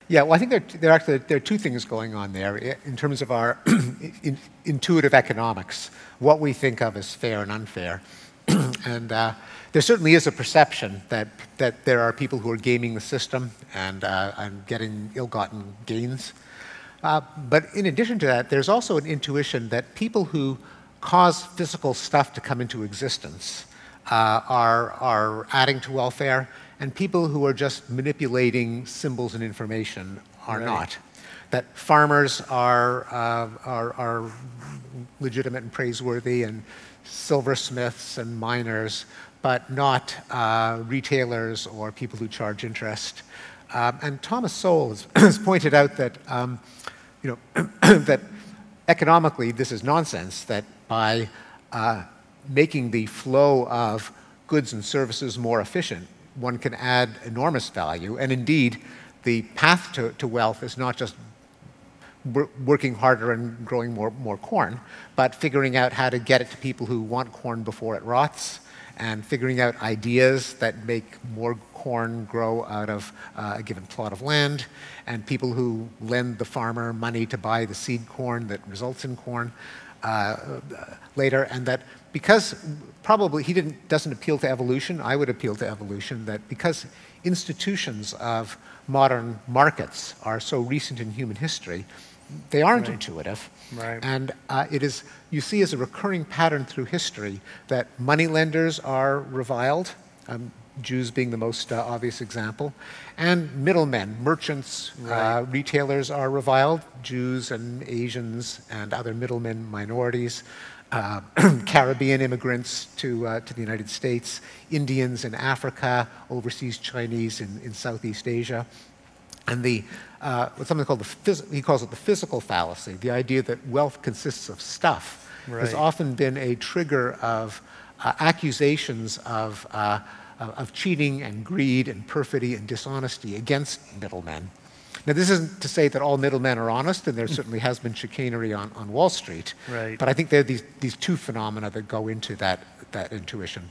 Yeah, well, I think there are two things going on there in terms of our intuitive economics, what we think of as fair and unfair. And there certainly is a perception that there are people who are gaming the system and getting ill-gotten gains. But in addition to that, there's also an intuition that people who cause physical stuff to come into existence are adding to welfare, and people who are just manipulating symbols and information are not. That farmers are legitimate and praiseworthy, and silversmiths and miners, but not retailers or people who charge interest. And Thomas Sowell has pointed out that that economically this is nonsense, that by making the flow of goods and services more efficient, one can add enormous value. And indeed, the path to wealth is not just working harder and growing more corn, but figuring out how to get it to people who want corn before it rots, and figuring out ideas that make more corn grow out of a given plot of land, and people who lend the farmer money to buy the seed corn that results in corn later. And that because probably he doesn't appeal to evolution, I would appeal to evolution, that because institutions of modern markets are so recent in human history, they aren't intuitive. And it is, you see as a recurring pattern through history that moneylenders are reviled, Jews being the most obvious example, and middlemen, merchants, retailers are reviled, Jews and Asians and other middlemen minorities, Caribbean immigrants to the United States, Indians in Africa, overseas Chinese in Southeast Asia. And what's something called he calls it the physical fallacy, the idea that wealth consists of stuff, has often been a trigger of accusations of cheating and greed and perfidy and dishonesty against middlemen. Now, this isn't to say that all middlemen are honest, and there certainly has been chicanery on Wall Street. But I think there are these two phenomena that go into that intuition.